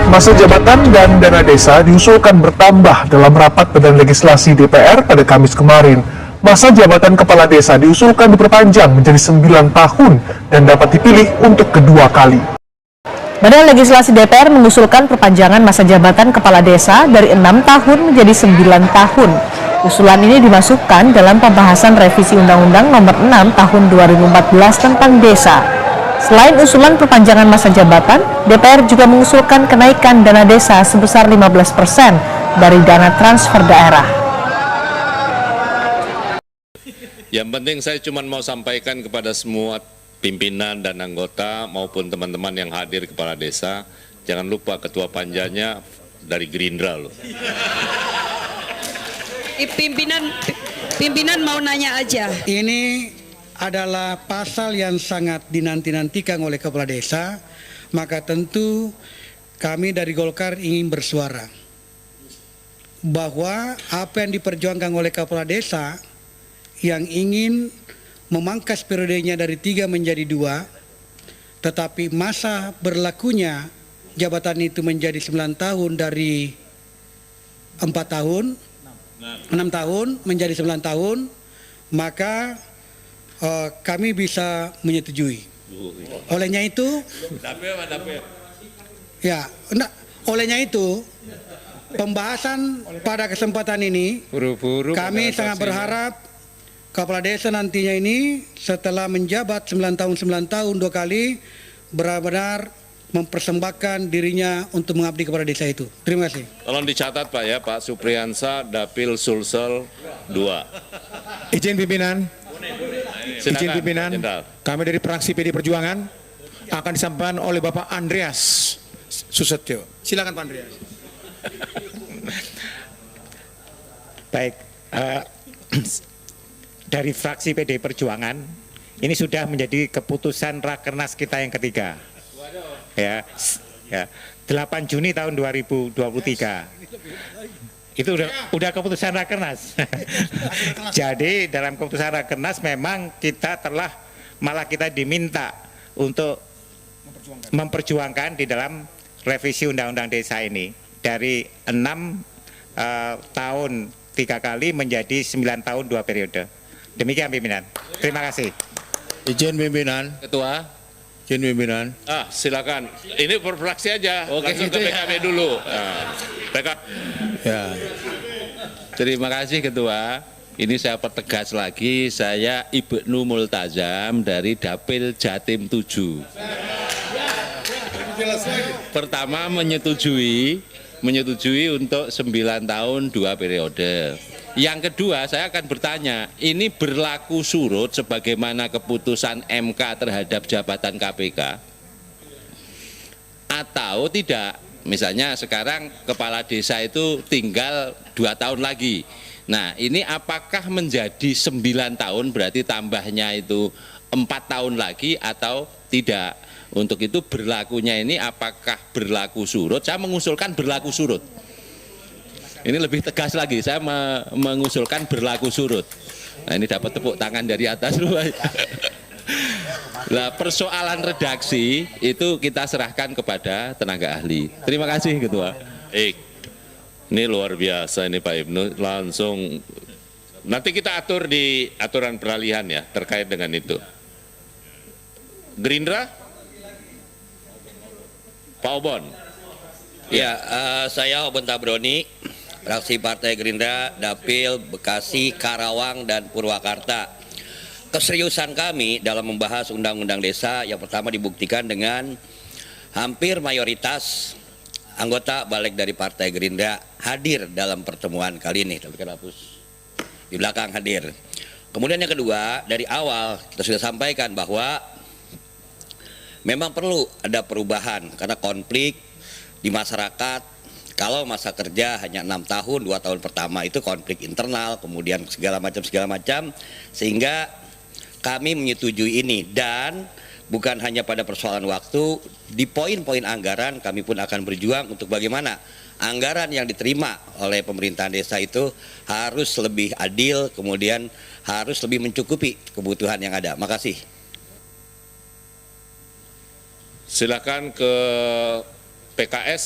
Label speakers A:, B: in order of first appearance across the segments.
A: Masa jabatan dan dana desa diusulkan bertambah dalam rapat Badan Legislasi DPR pada Kamis kemarin. Masa jabatan kepala desa diusulkan diperpanjang menjadi 9 tahun dan dapat dipilih untuk kedua kali.
B: Badan Legislasi DPR mengusulkan perpanjangan masa jabatan kepala desa dari 6 tahun menjadi 9 tahun. Usulan ini dimasukkan dalam pembahasan revisi Undang-Undang Nomor 6 Tahun 2014 tentang desa. Selain usulan perpanjangan masa jabatan, DPR juga mengusulkan kenaikan dana desa sebesar 15% dari dana transfer daerah.
C: Yang penting saya cuma mau sampaikan kepada semua pimpinan dan anggota maupun teman-teman yang hadir kepala desa, jangan lupa ketua panjanya dari Gerindra loh.
D: Pimpinan mau nanya aja.
E: Ini adalah pasal yang sangat dinanti-nantikan oleh kepala desa, maka tentu kami dari Golkar ingin bersuara bahwa apa yang diperjuangkan oleh kepala desa yang ingin memangkas periodenya dari 3 menjadi 2, tetapi masa berlakunya jabatan itu menjadi 9 tahun dari 4 tahun, 6 tahun menjadi 9 tahun, maka kami bisa menyetujui. Olehnya itu, olehnya itu pembahasan pada kesempatan ini, kami sangat berharap kepala desa nantinya ini setelah menjabat 9 tahun 2 kali benar-benar mempersembahkan dirinya untuk mengabdi kepada desa itu. Terima kasih.
C: Tolong dicatat Pak ya, Pak Supriyansa, Dapil Sulsel 2.
F: Izin pimpinan.
C: Silakan,
F: Izin pimpinan,
C: Jenderal.
F: kami dari fraksi PD Perjuangan akan disampaikan oleh Bapak Andreas Susetyo. Silakan Pak Andreas.
G: Baik, dari fraksi PD Perjuangan ini sudah menjadi keputusan Rakernas kita yang ketiga. Ya, 8 Juni tahun 2023. Itu udah keputusan Rakernas. Jadi dalam keputusan Rakernas memang kita malah kita diminta untuk memperjuangkan di dalam revisi Undang-Undang Desa ini dari 6 tahun 3 kali menjadi 9 tahun 2 periode. Demikian pimpinan. Terima kasih.
H: Izin pimpinan.
C: Ketua.
H: Izin pimpinan.
C: Silakan. Ini per fraksi aja.
H: Oke,
C: langsung
H: gitu
C: ke
H: ya.
C: PKB dulu. PKB.
H: Ya. Terima kasih Ketua. Ini saya pertegas lagi, saya Ibnu Multazam dari Dapil Jatim 7. Pertama menyetujui untuk 9 tahun 2 periode. Yang kedua saya akan bertanya, ini berlaku surut sebagaimana keputusan MK terhadap jabatan KPK atau tidak? Misalnya sekarang kepala desa itu tinggal 2 tahun lagi. Nah ini apakah menjadi 9 tahun berarti tambahnya itu 4 tahun lagi atau tidak? Untuk itu berlakunya ini apakah berlaku surut? Saya mengusulkan berlaku surut. Ini lebih tegas lagi, saya mengusulkan berlaku surut. Nah ini dapat tepuk tangan dari atas. Nah, persoalan redaksi itu kita serahkan kepada tenaga ahli. Terima kasih Ketua. Ini luar biasa ini Pak Ibnu, langsung nanti kita atur di aturan peralihan ya terkait dengan itu. Gerindra? Pak Obon.
I: Ya, saya Obon Tabroni, fraksi Partai Gerindra, Dapil Bekasi, Karawang, dan Purwakarta. Keseriusan kami dalam membahas Undang-Undang Desa yang pertama dibuktikan dengan hampir mayoritas anggota balik dari Partai Gerindra hadir dalam pertemuan kali ini. Tapi kan hapus di belakang hadir. Kemudian yang kedua, dari awal kita sudah sampaikan bahwa memang perlu ada perubahan karena konflik di masyarakat. Kalau masa kerja hanya 6 tahun, 2 tahun pertama itu konflik internal, kemudian segala macam, sehingga kami menyetujui ini. Dan bukan hanya pada persoalan waktu, di poin-poin anggaran kami pun akan berjuang untuk bagaimana anggaran yang diterima oleh pemerintahan desa itu harus lebih adil, kemudian harus lebih mencukupi kebutuhan yang ada. Makasih.
C: Silakan ke PKS.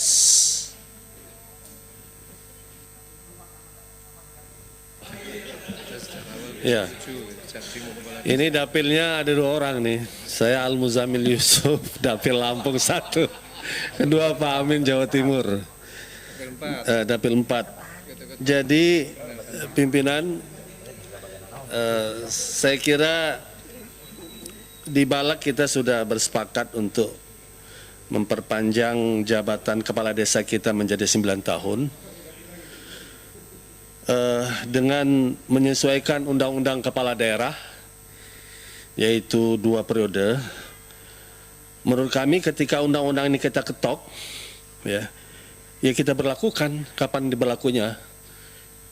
D: Ya, ini dapilnya ada 2 orang nih. Saya Al Muzamil Yusuf, dapil Lampung 1. Kedua Pak Amin Jawa Timur, dapil 4. Jadi pimpinan, saya kira di Balak kita sudah bersepakat untuk memperpanjang jabatan kepala desa kita menjadi 9 tahun. Dengan menyesuaikan undang-undang kepala daerah, yaitu 2 periode. Menurut kami ketika undang-undang ini kita ketok, ya kita berlakukan kapan diberlakunya.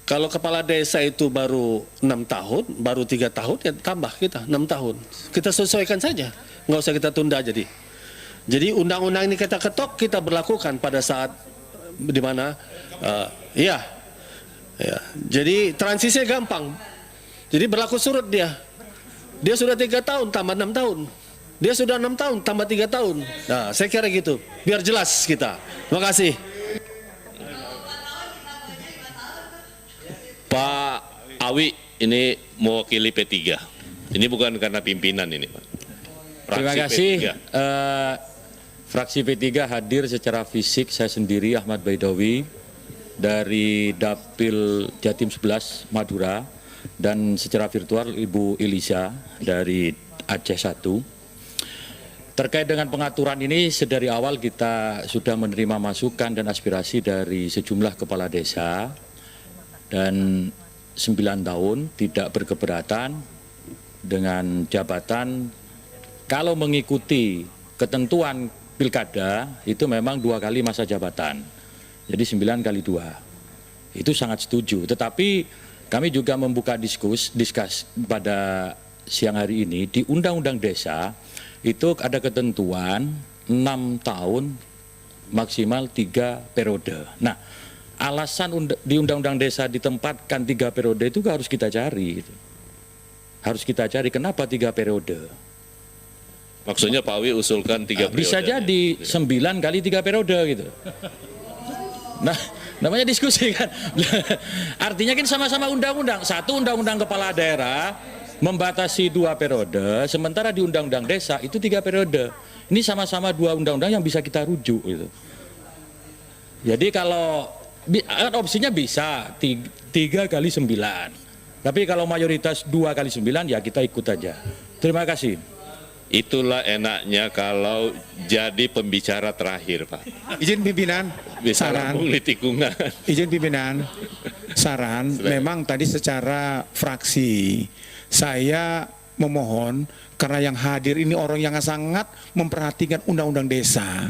D: Kalau kepala desa itu baru 6 tahun, baru 3 tahun, ya tambah kita 6 tahun. Kita sesuaikan saja, nggak usah kita tunda jadi. Jadi undang-undang ini kita ketok, kita berlakukan pada saat di mana, ya, jadi transisinya gampang. Jadi berlaku surut dia. Dia sudah 3 tahun tambah 6 tahun. Dia sudah 6 tahun tambah 3 tahun. Nah, saya kira gitu. Biar jelas kita. Terima kasih.
C: Pak Awi ini mewakili P3. Ini bukan karena pimpinan ini, Pak.
J: Terima kasih. Fraksi P3 hadir secara fisik, saya sendiri Ahmad Baidowi dari Dapil Jatim 11 Madura, dan secara virtual Ibu Elisa dari Aceh 1. Terkait dengan pengaturan ini, sedari awal kita sudah menerima masukan dan aspirasi dari sejumlah kepala desa, dan 9 tahun tidak berkeberatan dengan jabatan. Kalau mengikuti ketentuan pilkada itu memang 2 kali masa jabatan, jadi 9 kali 2. Itu sangat setuju. Tetapi kami juga membuka diskus pada siang hari ini di Undang-Undang Desa itu ada ketentuan 6 tahun maksimal 3 periode. Nah, alasan di Undang-Undang Desa ditempatkan 3 periode itu harus kita cari. Harus kita cari kenapa 3 periode.
C: Maksudnya Pak Awi usulkan 3 periode.
J: Bisa jadi 9 kali 3 periode gitu. Nah, namanya diskusi kan. Artinya kan sama-sama undang-undang. Satu undang-undang kepala daerah membatasi 2 periode, sementara di Undang-Undang Desa itu 3 periode. Ini sama-sama 2 undang-undang yang bisa kita rujuk gitu. Jadi kalau opsinya bisa 3 kali 9. Tapi kalau mayoritas 2 kali 9 ya kita ikut aja. Terima kasih.
C: Itulah enaknya kalau jadi pembicara terakhir, Pak.
F: Izin pimpinan,
C: Bisa
F: saran.
C: rampung di tikungan.
F: Izin pimpinan, saran. Memang tadi secara fraksi saya memohon karena yang hadir ini orang yang sangat memperhatikan undang-undang desa.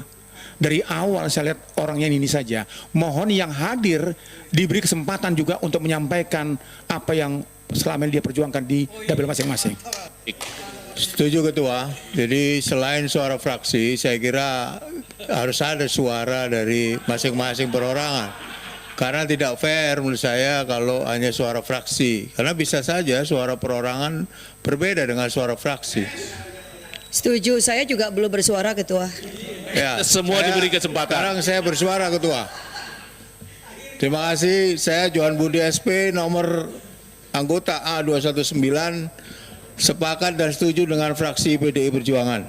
F: Dari awal saya lihat orangnya ini saja. Mohon yang hadir diberi kesempatan juga untuk menyampaikan apa yang selama ini dia perjuangkan di dapil masing-masing.
K: Setuju Ketua. Jadi selain suara fraksi, saya kira harus ada suara dari masing-masing perorangan. Karena tidak fair menurut saya kalau hanya suara fraksi. Karena bisa saja suara perorangan berbeda dengan suara fraksi.
L: Setuju, saya juga belum bersuara Ketua.
K: Ya,
C: Semua diberi kesempatan.
K: Sekarang saya bersuara Ketua. Terima kasih. Saya Johan Budi SP nomor anggota A219 sepakat dan setuju dengan fraksi PDI Perjuangan.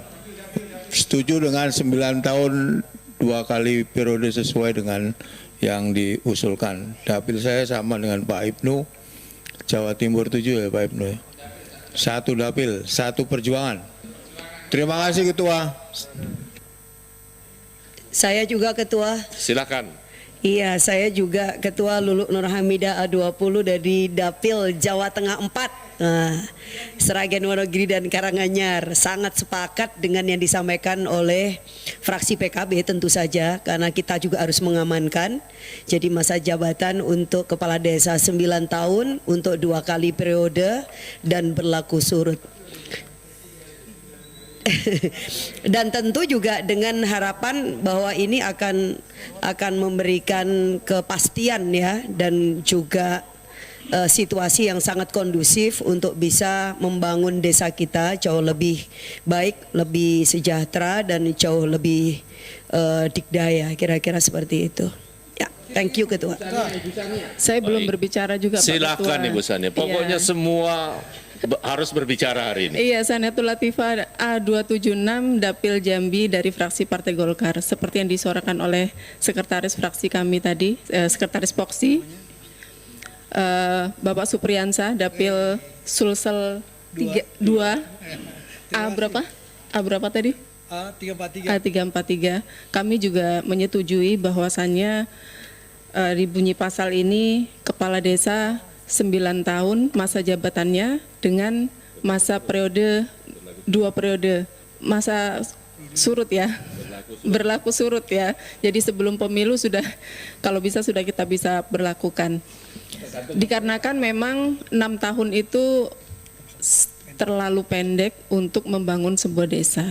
K: Setuju dengan 9 tahun 2 kali periode sesuai dengan yang diusulkan. Dapil saya sama dengan Pak Ibnu, Jawa Timur 7 ya Pak Ibnu. 1 dapil, 1 perjuangan. Terima kasih Ketua.
L: Saya juga Ketua.
C: Silakan.
L: Iya, saya juga Ketua Luluk Nur Hamidah A20 dari Dapil Jawa Tengah 4. Sragen, Wonogiri dan Karanganyar sangat sepakat dengan yang disampaikan oleh fraksi PKB tentu saja, karena kita juga harus mengamankan. Jadi masa jabatan untuk kepala desa 9 tahun untuk 2 kali periode dan berlaku surut. Dan tentu juga dengan harapan bahwa ini akan memberikan kepastian ya, dan juga situasi yang sangat kondusif untuk bisa membangun desa kita jauh lebih baik, lebih sejahtera dan jauh lebih dikdaya, kira-kira seperti itu. Ya, thank you Ketua.
M: Saya belum berbicara juga Pak
C: Silakan
M: Ketua.
C: Ibu Sania. Pokoknya
M: Iya.
C: semua harus berbicara hari ini.
M: Iya, Saniatul Latifah A276 Dapil Jambi dari fraksi Partai Golkar. Seperti yang disuarakan oleh sekretaris fraksi kami tadi, sekretaris Poksi, Bapak Supriyansa Dapil Sulsel 2 A berapa tadi? A343. Kami juga menyetujui bahwasannya di bunyi pasal ini kepala desa 9 tahun masa jabatannya dengan masa periode 2 periode masa surut ya, berlaku surut ya. Jadi sebelum pemilu sudah, kalau bisa sudah kita bisa berlakukan. Dikarenakan memang 6 tahun itu terlalu pendek untuk membangun sebuah desa.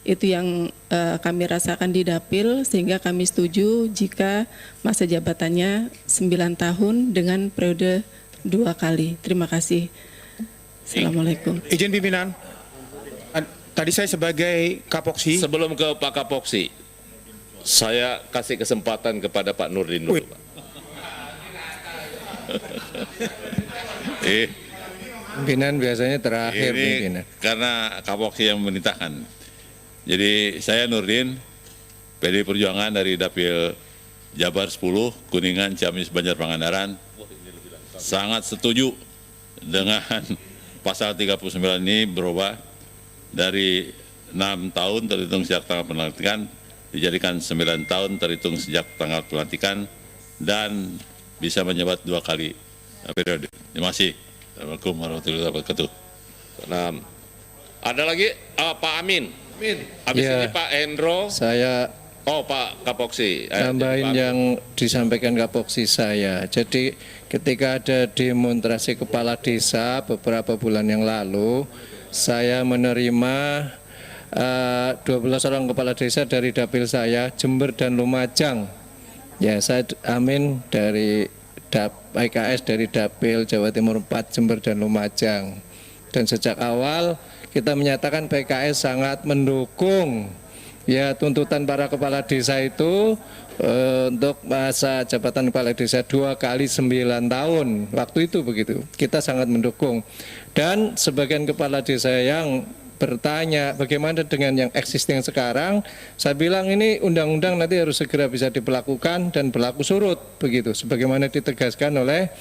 M: Itu yang kami rasakan di Dapil, sehingga kami setuju jika masa jabatannya 9 tahun dengan periode 2 kali. Terima kasih. Assalamualaikum.
F: Izin pimpinan, tadi saya sebagai Kapoksi.
C: Sebelum ke Pak Kapoksi, saya kasih kesempatan kepada Pak Nurdin dulu, Pak.
N: Pimpinan biasanya terakhir
O: ini
N: pimpinan.
O: karena Kapoksi yang memerintahkan. Jadi saya Nurdin, PDI Perjuangan dari Dapil Jabar 10, Kuningan, Ciamis, Banjar, Pangandaran, sangat setuju dengan pasal 39 ini berubah dari 6 tahun terhitung sejak tanggal pelantikan dijadikan 9 tahun terhitung sejak tanggal pelantikan dan bisa menjabat 2 kali periode. Terima kasih. Assalamualaikum warahmatullahi wabarakatuh.
C: Nah, ada lagi Pak Amin. Habis
N: Ya,
C: ini Pak Hendro.
N: Saya
C: Pak Kapoksi.
N: tambahin yang disampaikan Kapoksi saya. Jadi ketika ada demonstrasi kepala desa beberapa bulan yang lalu, saya menerima 12 orang kepala desa dari dapil saya, Jember dan Lumajang. Ya, saya Amin dari PKS dari Dapil Jawa Timur 4, Jember dan Lumajang. Dan sejak awal kita menyatakan PKS sangat mendukung ya tuntutan para kepala desa itu untuk masa jabatan kepala desa 2 kali 9 tahun. Waktu itu begitu. Kita sangat mendukung. Dan sebagian kepala desa yang bertanya bagaimana dengan yang existing sekarang, saya bilang ini undang-undang nanti harus segera bisa diberlakukan dan berlaku surut begitu sebagaimana ditegaskan oleh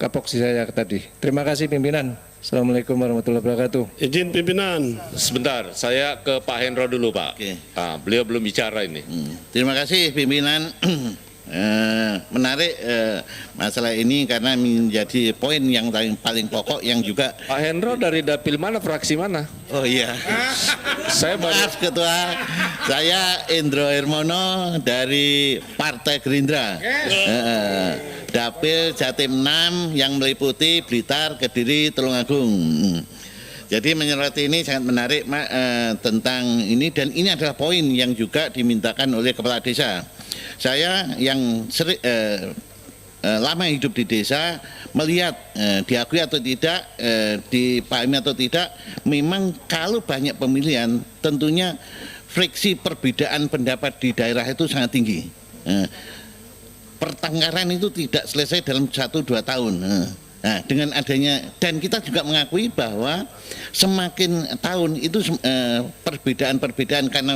N: Kapoksi saya tadi. Terima kasih pimpinan. Assalamualaikum warahmatullahi wabarakatuh.
D: Izin pimpinan.
C: Sebentar, saya ke Pak Hendro dulu, Pak. Beliau belum bicara ini.
P: Terima kasih pimpinan. Menarik masalah ini karena menjadi poin yang paling pokok yang juga
C: Pak Hendro dari dapil mana, fraksi mana?
P: Oh iya.
C: Saya
P: Maaf Ketua, saya Indro Hermono dari Partai Gerindra. Dapil Jatim 6 yang meliputi Blitar, Kediri, Tulungagung. Jadi menyoroti ini sangat menarik tentang ini, dan ini adalah poin yang juga dimintakan oleh kepala desa. Saya yang lama hidup di desa melihat diakui atau tidak, dipahami atau tidak, memang kalau banyak pemilihan tentunya friksi perbedaan pendapat di daerah itu sangat tinggi. Pertengkaran itu tidak selesai dalam 1-2 tahun. Nah, dengan adanya, dan kita juga mengakui bahwa semakin tahun itu perbedaan-perbedaan karena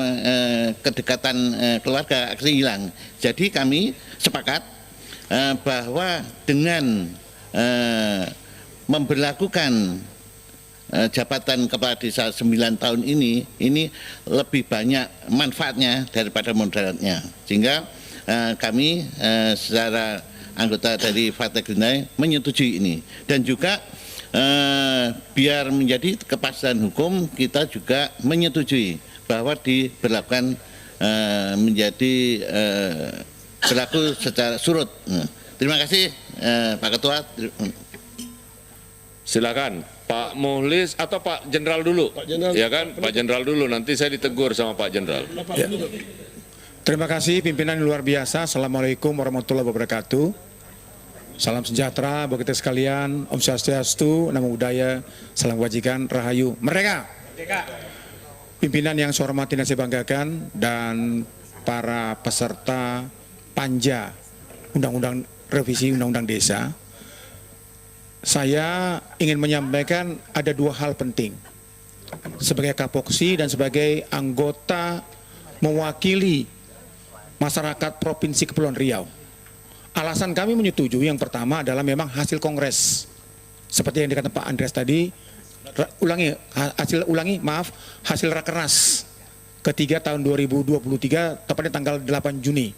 P: kedekatan keluarga akan hilang. Jadi kami sepakat bahwa dengan memberlakukan jabatan kepala desa 9 tahun ini lebih banyak manfaatnya daripada mudaratnya. Sehingga kami secara anggota dari Partai Gerindra menyetujui ini, dan juga biar menjadi kepastian hukum kita juga menyetujui bahwa diberlakukan menjadi berlaku secara surut. Terima kasih Pak Ketua.
C: Silakan Pak Muhlis atau Pak Jenderal dulu. Pak Jenderal. Ya kan, Pak Jenderal dulu, nanti saya ditegur sama Pak Jenderal.
F: Ya. Terima kasih pimpinan luar biasa. Assalamualaikum warahmatullahi wabarakatuh. Salam sejahtera bagi kita sekalian. Om Swastiastu, Namo Buddhaya, salam kebajikan, Rahayu, Merdeka! Pimpinan yang saya hormati dan saya banggakan, dan para peserta panja Undang-Undang Revisi Undang-Undang Desa, saya ingin menyampaikan ada dua hal penting. Sebagai Kapoksi dan sebagai anggota mewakili masyarakat Provinsi Kepulauan Riau. Alasan kami menyetujui yang pertama adalah memang hasil kongres. Seperti yang dikatakan Pak Andreas tadi, hasil Rakernas ketiga tahun 2023, tepatnya tanggal 8 Juni.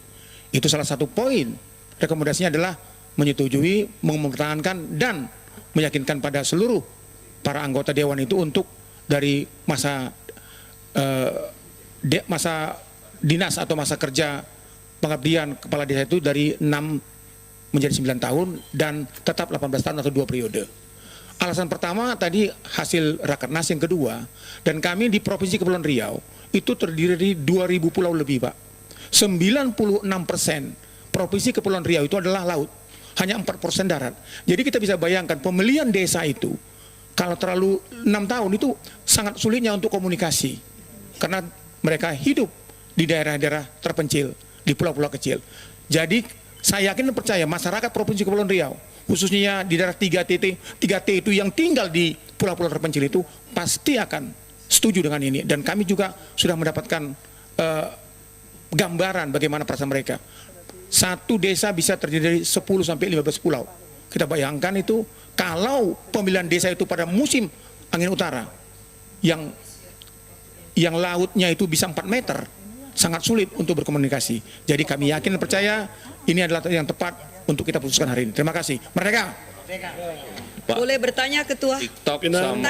F: Itu salah satu poin rekomendasinya adalah menyetujui, mempertahankan, dan meyakinkan pada seluruh para anggota Dewan itu untuk dari masa dinas atau masa kerja pengabdian kepala desa itu dari 6 menjadi 9 tahun dan tetap 18 tahun atau 2 periode. Alasan pertama tadi hasil Rakernas, yang kedua, dan kami di Provinsi Kepulauan Riau itu terdiri dari 2.000 pulau lebih, Pak. 96% Provinsi Kepulauan Riau itu adalah laut, hanya 4% darat. Jadi kita bisa bayangkan pemilihan desa itu kalau terlalu 6 tahun itu sangat sulitnya untuk komunikasi, karena mereka hidup di daerah-daerah terpencil, di pulau-pulau kecil. Jadi saya yakin dan percaya masyarakat Provinsi Kepulauan Riau, khususnya di daerah 3T itu yang tinggal di pulau-pulau terpencil itu pasti akan setuju dengan ini. Dan kami juga sudah mendapatkan gambaran bagaimana perasaan mereka. Satu desa bisa terdiri dari 10 sampai 15 pulau. Kita bayangkan itu kalau pemilihan desa itu pada musim angin utara yang lautnya itu bisa 4 meter, sangat sulit untuk berkomunikasi. Jadi kami yakin dan percaya ini adalah yang tepat untuk kita putuskan hari ini. Terima kasih. Merdeka!
L: Boleh bertanya, Ketua?
C: TikTok sama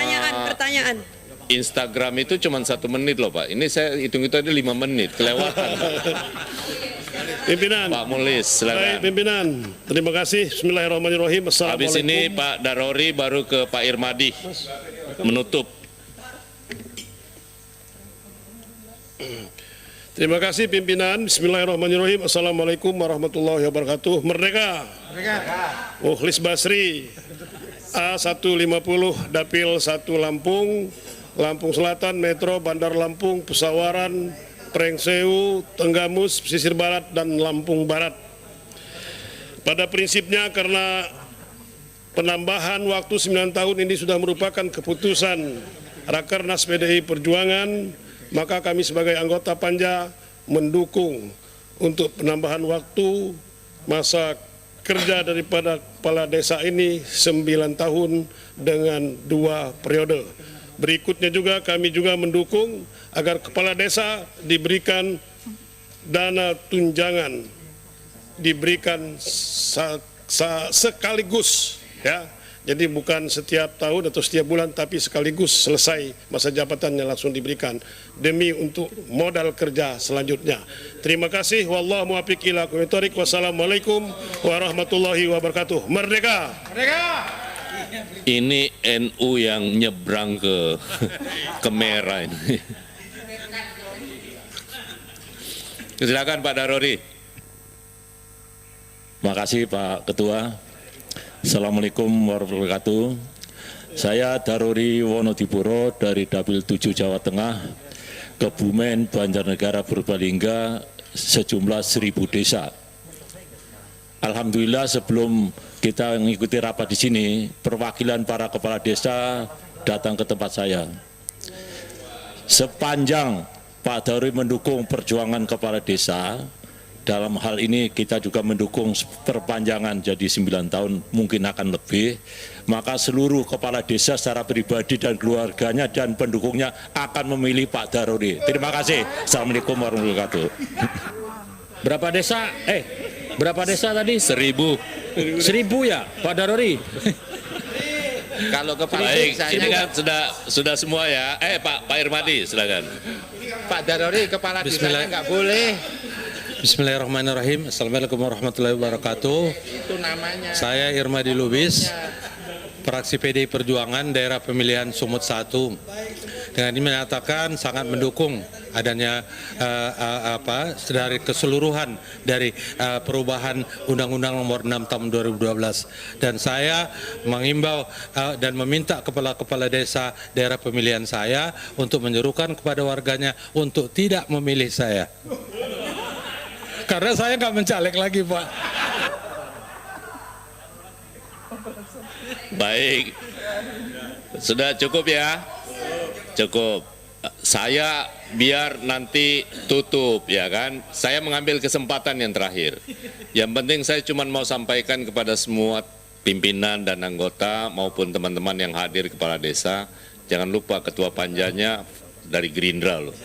L: Pertanyaan.
C: Instagram itu cuma 1 menit loh, Pak. Ini saya hitung-hitung ada 5 menit, kelewatan.
D: Pimpinan.
C: Pak Mulis, silakan.
D: Baik, pimpinan. Terima kasih. Bismillahirrahmanirrahim.
C: Habis ini Pak Darori baru ke Pak Irmadi menutup.
D: Terima kasih pimpinan. Bismillahirrahmanirrahim. Assalamualaikum warahmatullahi wabarakatuh. Merdeka. Mukhlis Basri. A150 Dapil 1 Lampung, Lampung Selatan, Metro, Bandar Lampung, Pesawaran, Prengseu, Tenggamus, Pesisir Barat, dan Lampung Barat. Pada prinsipnya karena penambahan waktu 9 tahun ini sudah merupakan keputusan Rakernas PDI Perjuangan, maka kami sebagai anggota Panja mendukung untuk penambahan waktu masa kerja daripada kepala desa ini 9 tahun dengan 2 periode. Berikutnya juga kami juga mendukung agar kepala desa diberikan dana tunjangan, diberikan sekaligus, ya. Jadi bukan setiap tahun atau setiap bulan, tapi sekaligus selesai masa jabatannya langsung diberikan demi untuk modal kerja selanjutnya. Terima kasih. Wallahu muwaffiq ila aqwamit thoriq. Wassalamualaikum warahmatullahi wabarakatuh. Merdeka. Merdeka.
C: Ini NU yang nyebrang ke merah ini. Silakan Pak Darori.
J: Terima kasih Pak Ketua. Assalamualaikum warahmatullahi wabarakatuh. Saya Darori Wonodipuro dari Dapil 7 Jawa Tengah, Kebumen, Banjarnegara, Purbalingga, sejumlah 1000 desa. Alhamdulillah sebelum kita mengikuti rapat di sini, perwakilan para kepala desa datang ke tempat saya. Sepanjang Pak Darori mendukung perjuangan kepala desa, dalam hal ini kita juga mendukung perpanjangan jadi 9 tahun, mungkin akan lebih, maka seluruh kepala desa secara pribadi dan keluarganya dan pendukungnya akan memilih Pak Darori. Terima kasih. Assalamualaikum warahmatullahi wabarakatuh.
Q: Berapa desa? Berapa desa tadi?
C: 1000.
Q: 1000 ya, Pak Darori?
C: Kalau kepala desa ini kan sudah semua ya. Pak Irmadi, silakan.
R: Pak Darori, kepala desanya nggak boleh.
Q: Bismillahirrahmanirrahim. Assalamualaikum warahmatullahi wabarakatuh.
R: Itu namanya.
Q: Saya Irmadi Lubis, fraksi PDI Perjuangan, daerah pemilihan Sumut 1. dengan ini menyatakan sangat mendukung adanya dari keseluruhan dari perubahan Undang-Undang Nomor 6 Tahun 2012, dan saya mengimbau dan meminta kepala-kepala desa daerah pemilihan saya untuk menyerukan kepada warganya untuk tidak memilih saya karena saya nggak mencaleg lagi, Pak.
C: Baik, sudah cukup ya, cukup. Saya biar nanti tutup ya kan. Saya mengambil kesempatan yang terakhir. Yang penting saya cuma mau sampaikan kepada semua pimpinan dan anggota maupun teman-teman yang hadir kepala desa, jangan lupa ketua panjanya dari Gerindra loh.